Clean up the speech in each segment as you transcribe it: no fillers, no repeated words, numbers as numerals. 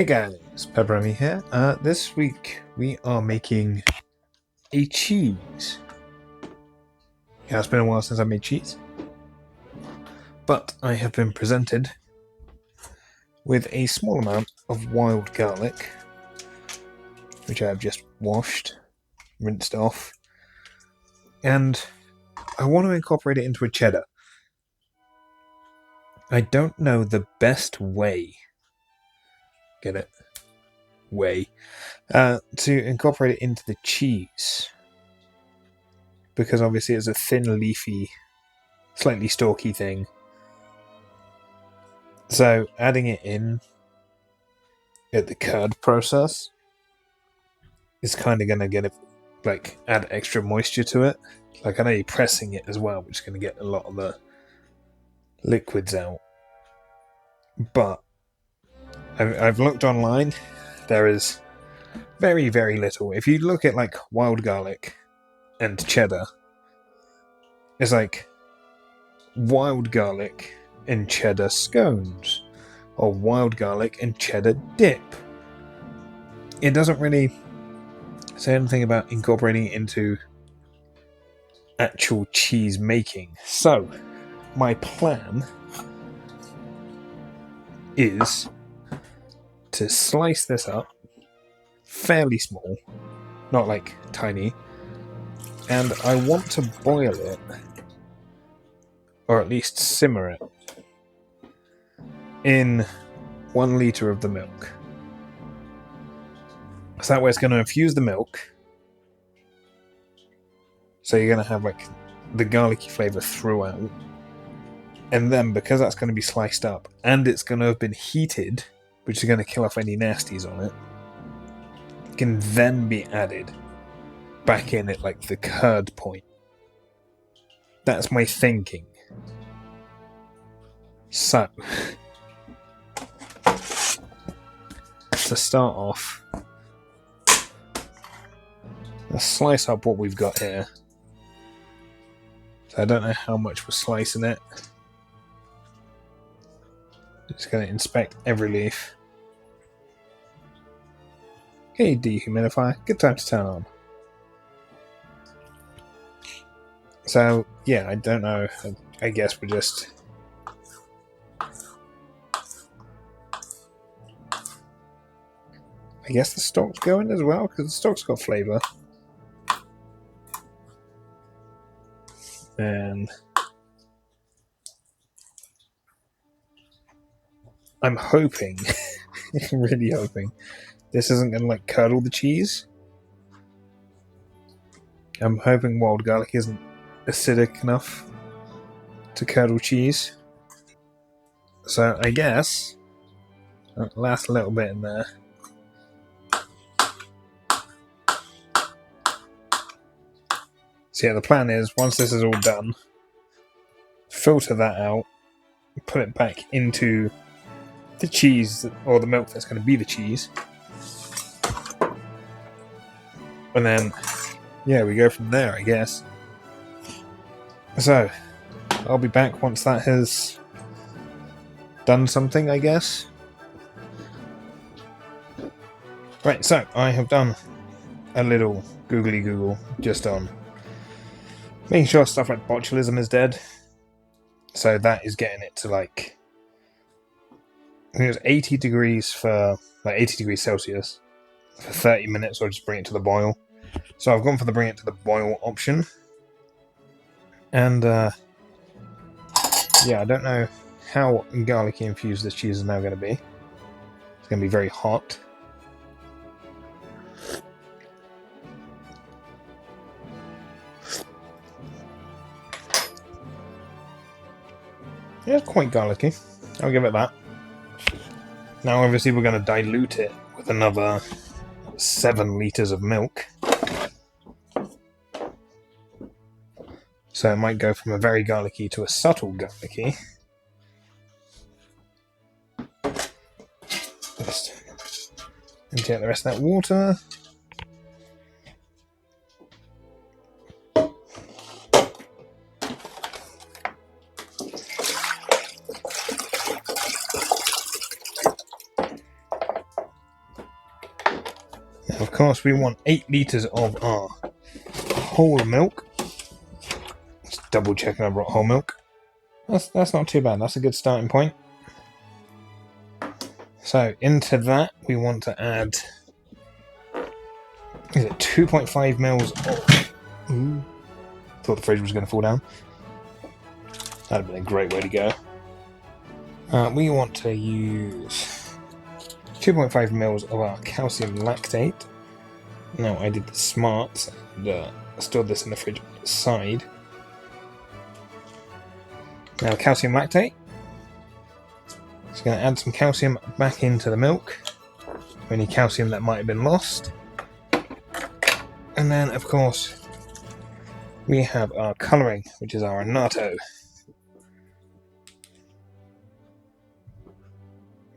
Hey guys, PepperAmmy here. This week we are making a cheese. Yeah, it's been a while since I made cheese, but I have been presented with a small amount of wild garlic, which I have just washed, rinsed off, and I want to incorporate it into a cheddar. I don't know the best way. Get it? Way. To incorporate it into the cheese. Because obviously it's a thin, leafy, slightly stalky thing. So adding it in at the curd process is kind of going to get it, like, add extra moisture to it. Like, I know you're pressing it as well, which is going to get a lot of the liquids out. But I've looked online. There is very, very little. If you look at, like, wild garlic and cheddar, it's like wild garlic and cheddar scones, or wild garlic and cheddar dip. It doesn't really say anything about incorporating it into actual cheese making. So, my plan is to slice this up fairly small, not like tiny, and I want to boil it, or at least simmer it, in 1 litre of the milk. So that way it's going to infuse the milk, so you're going to have like the garlicky flavour throughout, and then because that's going to be sliced up and it's going to have been heated, which is going to kill off any nasties on it, can then be added back in at like the curd point. That's my thinking. So, to start off, let's slice up what we've got here. So I don't know how much we're slicing it. Just going to inspect every leaf. Okay, dehumidifier, good time to turn on. So, yeah, I don't know. I guess we're just... I guess the stalk's going as well, because the stalk's got flavour. And I'm hoping, really hoping, this isn't going to like curdle the cheese. I'm hoping wild garlic isn't acidic enough to curdle cheese. So I guess that last little bit in there. So yeah, the plan is, once this is all done, filter that out, put it back into the cheese, or the milk that's going to be the cheese. And then, yeah, we go from there, I guess. So, I'll be back once that has done something, I guess. Right, so I have done a little googly Google just on making sure stuff like botulism is dead. So that is getting it to like, I think it was 80 degrees for, like 80 degrees Celsius for 30 minutes, or just bring it to the boil. So I've gone for the bring it to the boil option. And yeah, I don't know how garlicky infused this cheese is now going to be. It's going to be very hot. Yeah, it's quite garlicky. I'll give it that. Now, obviously, we're going to dilute it with another 7 litres of milk. So it might go from a very garlicky to a subtle garlicky. Just empty out the rest of that water. Of course, we want 8 litres of our whole milk. Just double checking I brought whole milk. That's not too bad. That's a good starting point. So into that, we want to add, is it 2.5 mils of... Ooh, thought the fridge was going to fall down. That'd have been a great way to go. We want to use 2.5 mils of our calcium lactate. Now, I did the smarts and stored this in the fridge on the side. Now, calcium lactate. It's going to add some calcium back into the milk. Any calcium that might have been lost. And then, of course, we have our colouring, which is our annatto.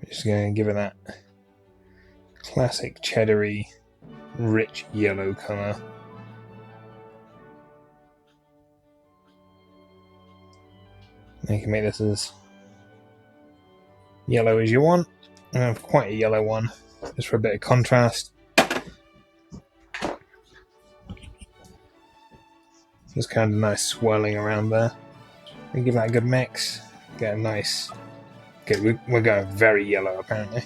Just going to give it that classic cheddar-y, rich yellow colour. You can make this as yellow as you want. I have quite a yellow one, just for a bit of contrast. Just kind of nice swirling around there. We give that a good mix. Get a nice... Okay, we're going very yellow apparently.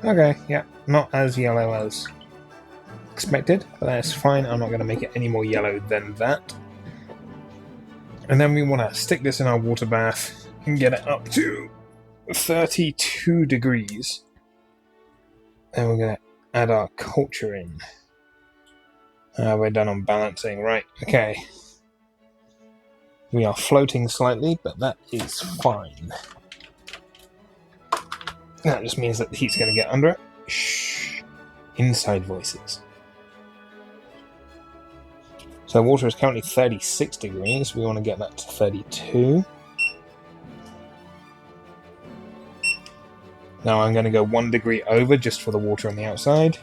Okay, yeah, not as yellow as expected, but that's fine. I'm not going to make it any more yellow than that. And then we want to stick this in our water bath and get it up to 32 degrees. Then we're going to add our culture in. We're done on balancing, right, okay. We are floating slightly, but that is fine. That just means that the heat's going to get under it. Shh. Inside voices. So water is currently 36 degrees. We want to get that to 32. Now I'm going to go 1 degree over just for the water on the outside.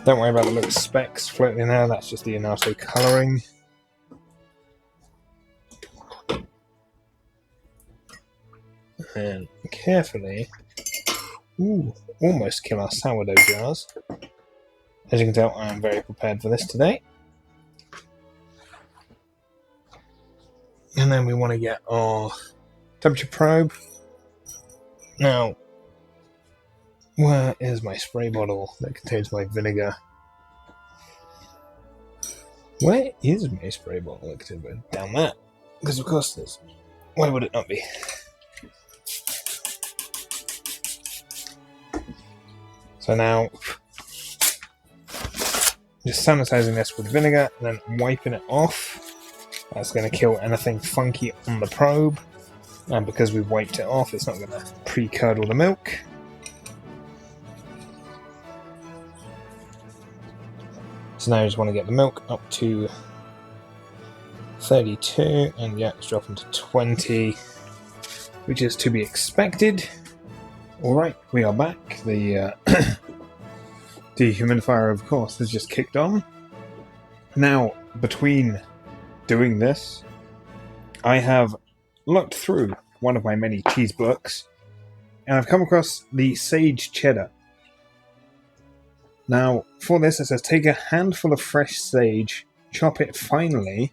Don't worry about the little specks floating in there. That's just the annatto colouring. And carefully... Ooh, almost kill our sourdough jars. As you can tell, I am very prepared for this today. And then we want to get our temperature probe. Now, where is my spray bottle that contains my vinegar? Where is my spray bottle that contains my... Down there. Because of course it is. Why would it not be? So now, just sanitizing this with vinegar and then wiping it off. That's going to kill anything funky on the probe. And because we've wiped it off, it's not going to pre-curdle the milk. So now I just want to get the milk up to 32, and yeah, it's dropping to 20, which is to be expected. Alright, we are back. The dehumidifier, of course, has just kicked on. Now, between doing this, I have looked through one of my many cheese books, and I've come across the Sage Cheddar. Now, for this, it says take a handful of fresh sage, chop it finely,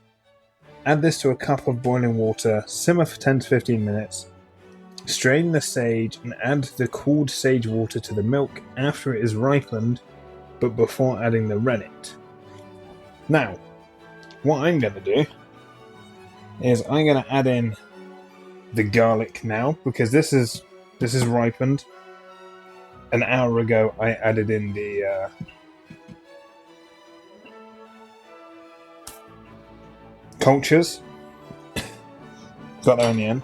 add this to a cup of boiling water, simmer for 10 to 15 minutes, strain the sage and add the cooled sage water to the milk after it is ripened, but before adding the rennet. Now, what I'm going to do is I'm going to add in the garlic now, because this is ripened. An hour ago I added in the cultures. Got there in the end.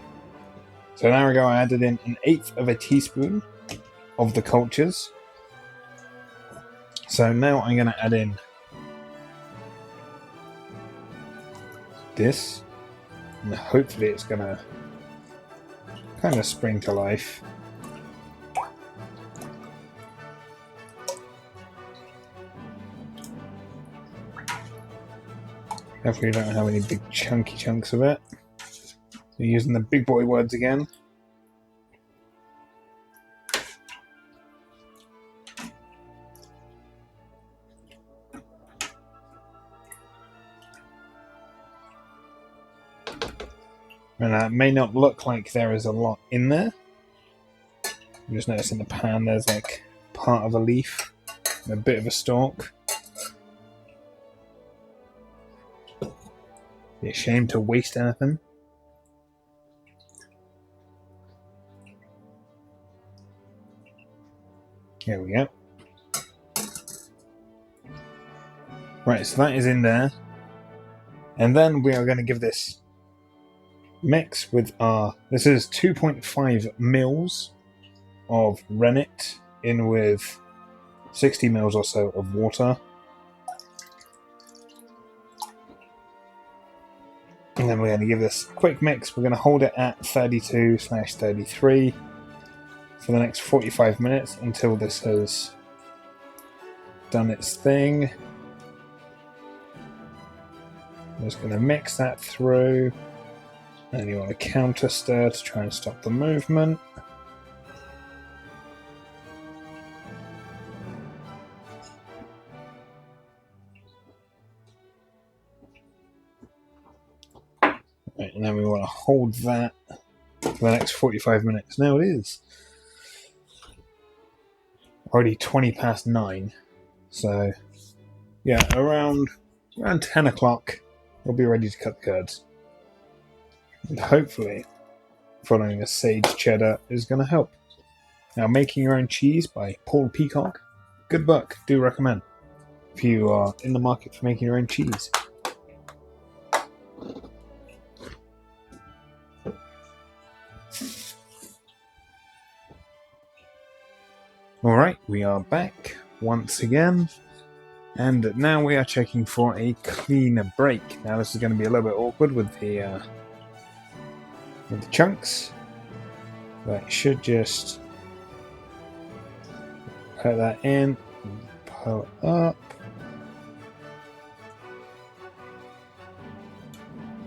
So an hour ago I added in 1/8 of a teaspoon of the cultures. So now I'm going to add in this, and hopefully it's going to kind of spring to life. Hopefully you don't have any big chunky chunks of it. So using the big boy words again. And it may not look like there is a lot in there. You just notice in the pan there's like part of a leaf and a bit of a stalk. Be a shame to waste anything. Here we go. Right, so that is in there. And then we are going to give this mix with our... This is 2.5 mils of rennet in with 60 mils or so of water. And then we're going to give this a quick mix. We're going to hold it at 32/33 for the next 45 minutes until this has done its thing. I'm just going to mix that through. And you want to counter stir to try and stop the movement. Right, and then we want to hold that for the next 45 minutes. Now it is already 20 past 9. So, yeah, around 10 o'clock, we'll be ready to cut the curds. And hopefully, following a sage cheddar is going to help. Now, Making Your Own Cheese by Paul Peacock. Good book, do recommend. If you are in the market for making your own cheese. Alright, we are back once again. And now we are checking for a clean break. Now this is going to be a little bit awkward with the chunks. But I should just put that in, pull it up.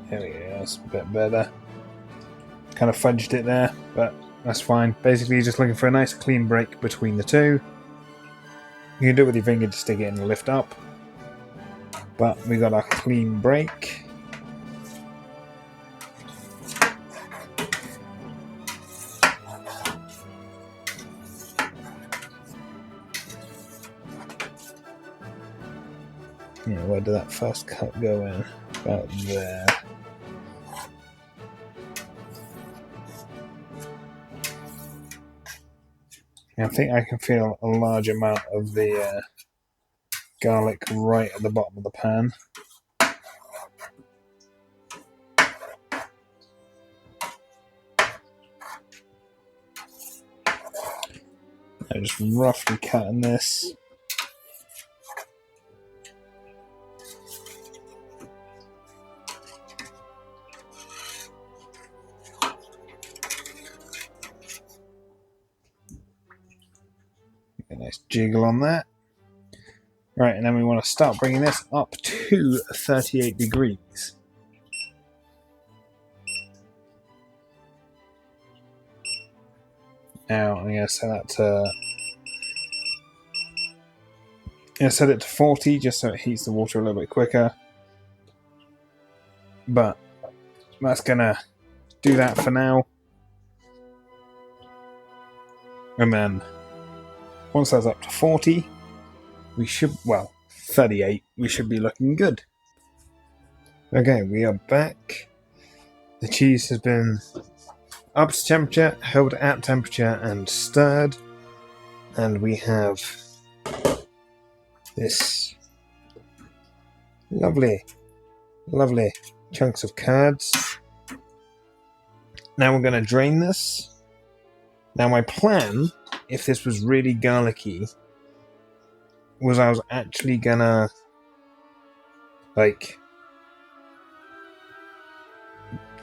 There we go, that's a bit better. Kind of fudged it there, but that's fine. Basically, you're just looking for a nice clean break between the two. You can do it with your finger to stick it in and lift up. But we got our clean break. Yeah, where did that first cut go in? About there. I think I can feel a large amount of the garlic right at the bottom of the pan. I'm just roughly cutting this. A nice jiggle on that. Right, and then we want to start bringing this up to 38 degrees. Now I'm going to set that to... set it to 40 just so it heats the water a little bit quicker. But that's going to do that for now. And then once that's up to 40, we should, well, 38, we should be looking good. Okay, we are back. The cheese has been up to temperature, held at temperature, and stirred. And we have this lovely, lovely chunks of curds. Now we're going to drain this. Now my plan, if this was really garlicky, was I was actually gonna like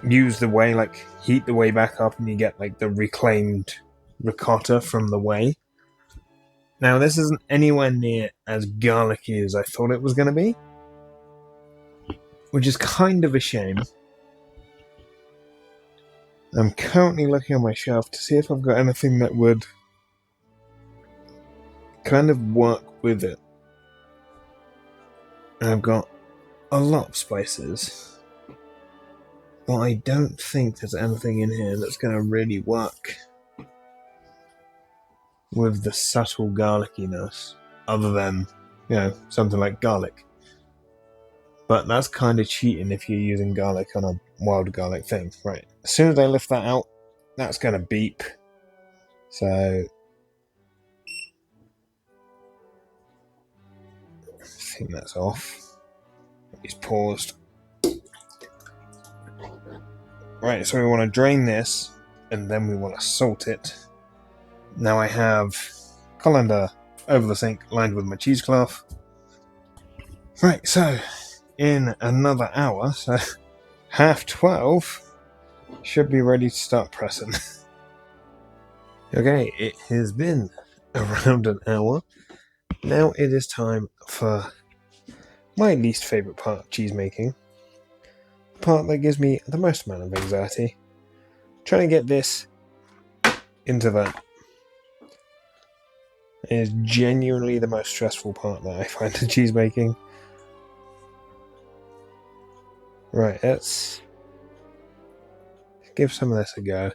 use the whey, like heat the whey back up and you get like the reclaimed ricotta from the whey. Now this isn't anywhere near as garlicky as I thought it was going to be, which is kind of a shame. I'm currently looking on my shelf to see if I've got anything that would kind of work with it. I've got a lot of spices, but I don't think there's anything in here that's going to really work with the subtle garlickiness, other than, you know, something like garlic. But that's kind of cheating if you're using garlic on a wild garlic thing. Right, as soon as I lift that out, that's going to beep. So I think that's off. It's paused. Right, so we want to drain this, and then we want to salt it. Now I have colander over the sink lined with my cheesecloth. Right, so in another hour, so 12:30, should be ready to start pressing. Okay, it has been around an hour. Now it is time for my least favourite part of cheese making. The part that gives me the most amount of anxiety. Trying to get this into that is genuinely the most stressful part that I find in cheese making. Right, let's give some of this a go.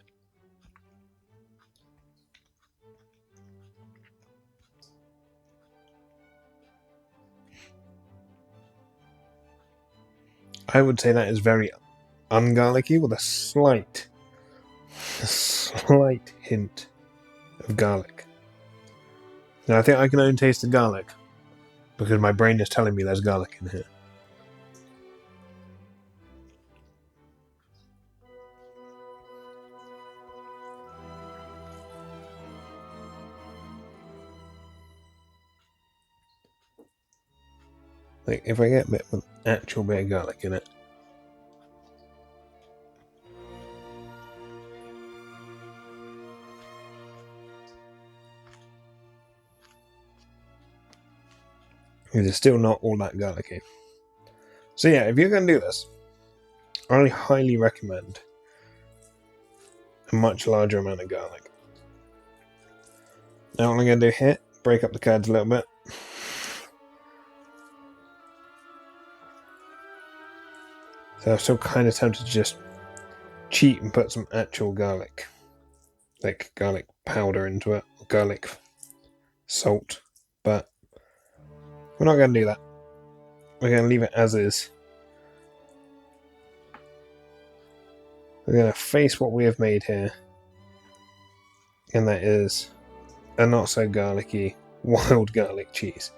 I would say that is very ungarlicky with a slight hint of garlic. Now I think I can only taste the garlic because my brain is telling me there's garlic in here. Like, if I get a bit of actual bit of garlic in it. It is still not all that garlicky. So yeah, if you're going to do this, I highly recommend a much larger amount of garlic. Now what I'm going to do here, break up the curds a little bit. So I'm still kind of tempted to just cheat and put some actual garlic, like garlic powder into it, or garlic salt, but we're not going to do that. We're going to leave it as is. We're going to face what we have made here, and that is a not so garlicky wild garlic cheese.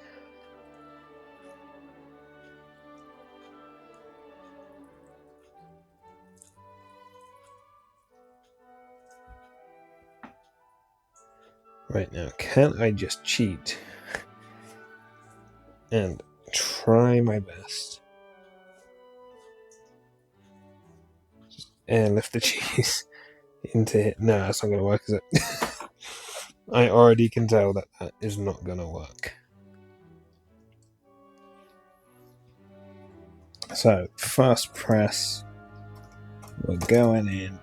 Right, now can I just cheat and try my best and lift the cheese into it? No, that's not going to work, is it? I already can tell that that is not going to work. So, first press, we're going in.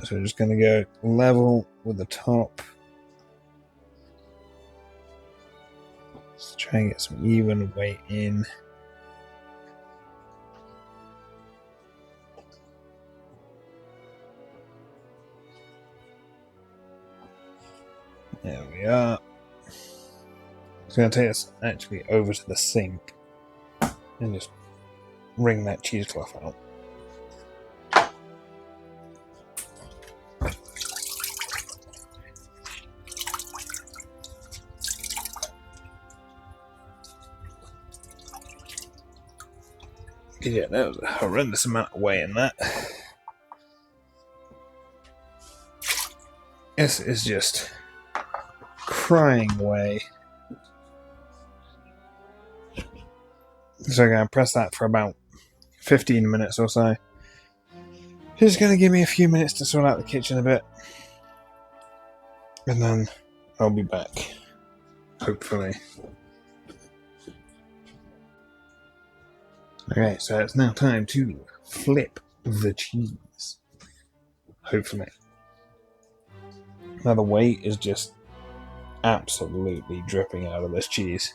So we're just going to go level with the top. Let's try and get some even weight in. There we are. It's going to take us actually over to the sink and just wring that cheesecloth out. Yeah, that was a horrendous amount of weight in that. This is just crying away. So I'm going to press that for about 15 minutes or so. It's going to give me a few minutes to sort out the kitchen a bit. And then I'll be back. Hopefully. Okay, so it's now time to flip the cheese. Hopefully. Now the weight is just absolutely dripping out of this cheese.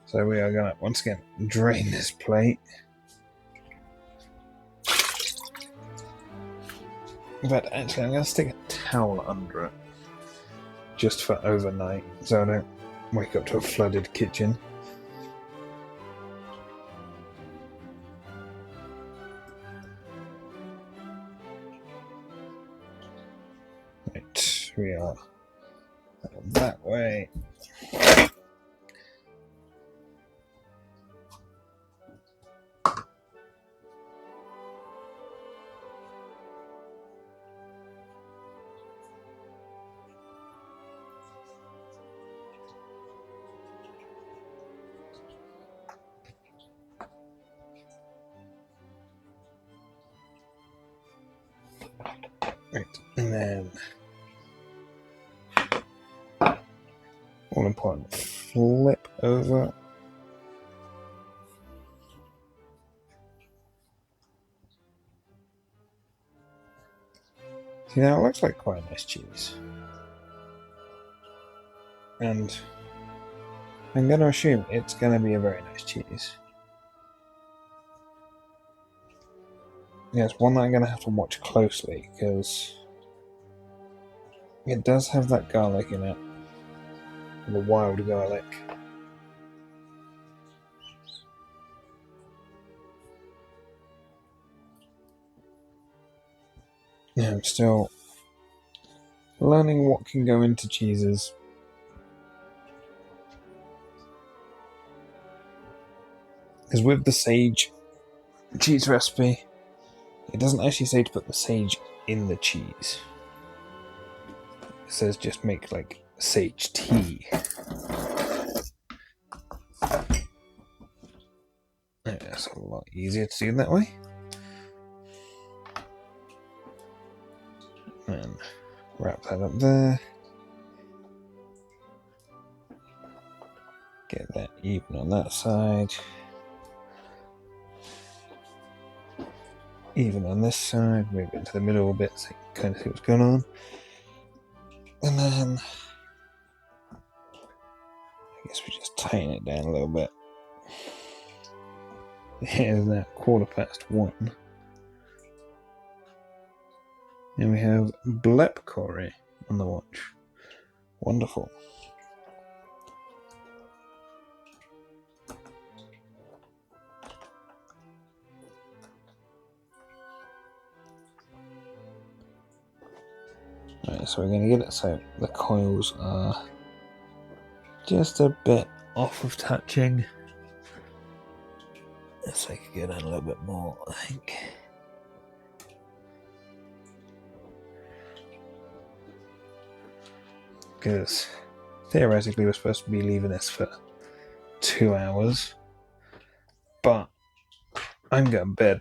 So we are going to, once again, drain this plate. But actually, I'm going to stick a towel under it. Just for overnight, so I don't wake up to a flooded kitchen. Right, we are that way. Right, and then all important, flip over. See, now it looks like quite a nice cheese. And I'm going to assume it's going to be a very nice cheese. Yes, one that I'm going to have to watch closely, because it does have that garlic in it. The wild garlic. Yeah, I'm still learning what can go into cheeses. Because with the sage cheese recipe, it doesn't actually say to put the sage in the cheese. It says just make like sage tea. That's a lot easier to do that way. And wrap that up there. Get that even on that side. Even on this side. Move it into the middle a bit so you can kind of see what's going on. And then I guess we just tighten it down a little bit. Here's now 1:15. And we have Blep Curry on the watch. Wonderful. Right, so we're going to get it so the coils are just a bit off of touching. So I could go down a little bit more, I think. Because theoretically we're supposed to be leaving this for 2 hours. But I'm going to bed.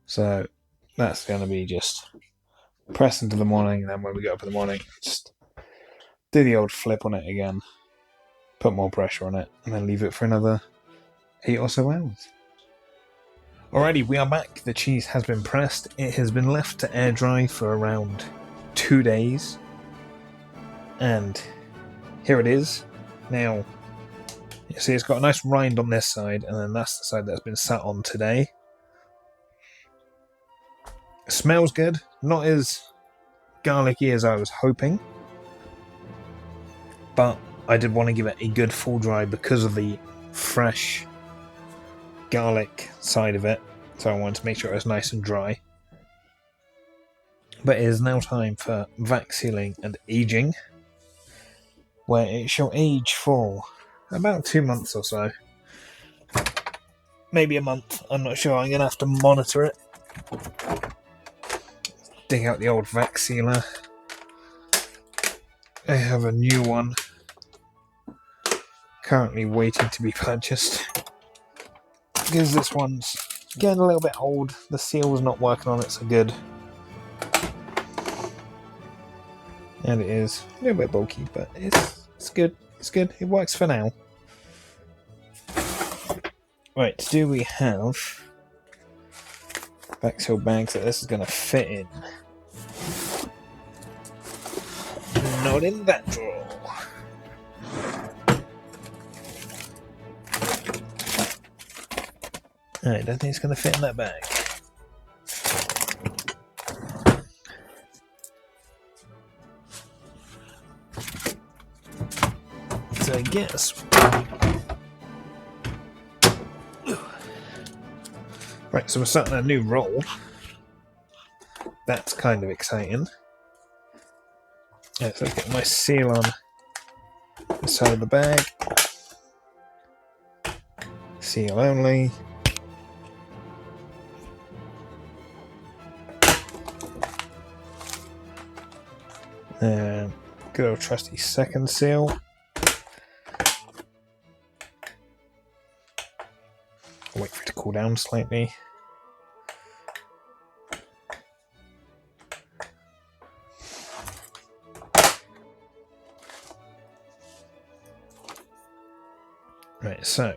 So that's going to be just press into the morning, and then when we get up in the morning, just do the old flip on it again, put more pressure on it, and then leave it for another 8 or so hours. Alrighty, we are back. The cheese has been pressed. It has been left to air dry for around 2 days. And here it is. Now, you see it's got a nice rind on this side, and then that's the side that's been sat on today. It smells good. Not as garlicky as I was hoping. But I did want to give it a good full dry because of the fresh garlic side of it, so I wanted to make sure it was nice and dry. But it is now time for vac sealing and aging, where it shall age for about 2 months or so. Maybe a month, I'm not sure. I'm going to have to monitor it. Dig out the old vac sealer. I have a new one currently waiting to be purchased, because this one's getting a little bit old. The seal's not working on it so good. And it is a little bit bulky, but it's good. It's good. It works for now. Right, do we have backfill bags that this is going to fit in? Not in that drawer. I don't think it's going to fit in that bag. So I guess. Right, so we're starting a new roll. That's kind of exciting. Yeah, so I've got my seal on the side of the bag. Seal only. Good old trusty second seal. I'll wait for it to cool down slightly. Right, so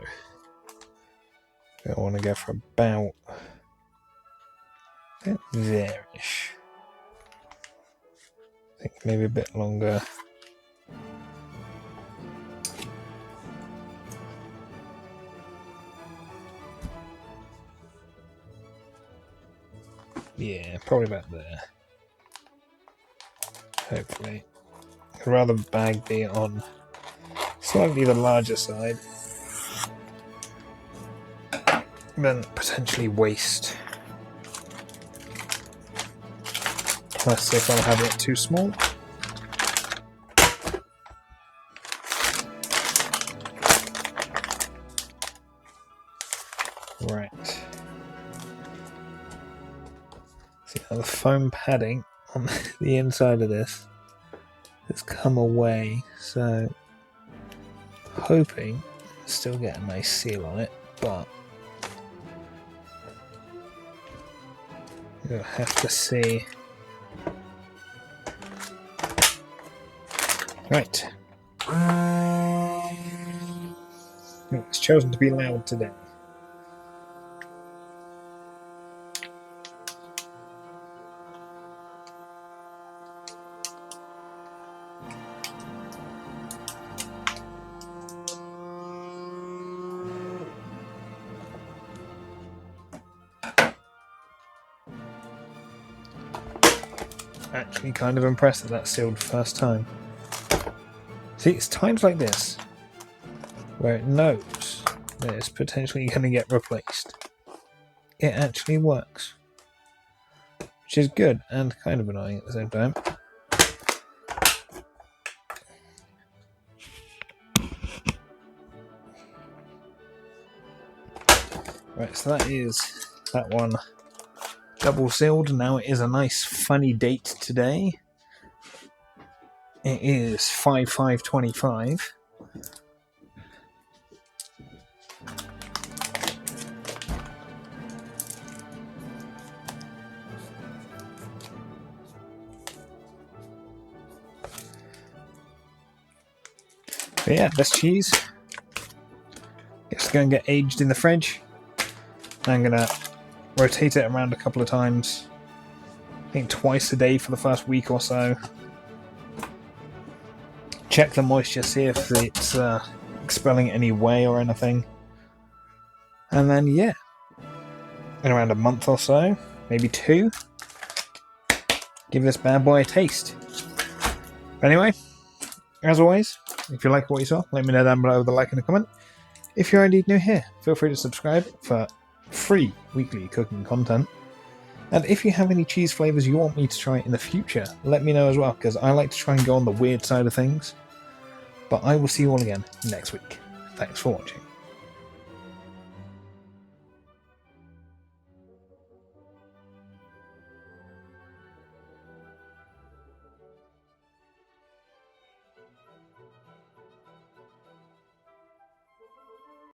I want to go for about there-ish. I think maybe a bit longer. Yeah, probably about there. Hopefully. I'd rather the bag be on slightly the larger side than potentially waste plastic on having it too small. Right. See now the foam padding on the inside of this has come away, so hoping to still get a nice seal on it, but you'll have to see. Right. It's chosen to be loud today. Actually kind of impressed that that sealed first time. See, it's times like this where it knows that it's potentially going to get replaced. It actually works. Which is good and kind of annoying at the same time. Right, so that is that one double sealed. Now it is a nice funny date today. It is 5/5/25. But yeah, this cheese gets to go and get aged in the fridge. I'm gonna rotate it around a couple of times. I think twice a day for the first week or so. Check the moisture, see if it's expelling any whey or anything. And then, yeah, in around a month or so, maybe 2, give this bad boy a taste. Anyway, as always, if you like what you saw, let me know down below with a like and a comment. If you're indeed new here, feel free to subscribe for free weekly cooking content. And if you have any cheese flavours you want me to try in the future, let me know as well, because I like to try and go on the weird side of things. But I will see you all again next week. Thanks for watching.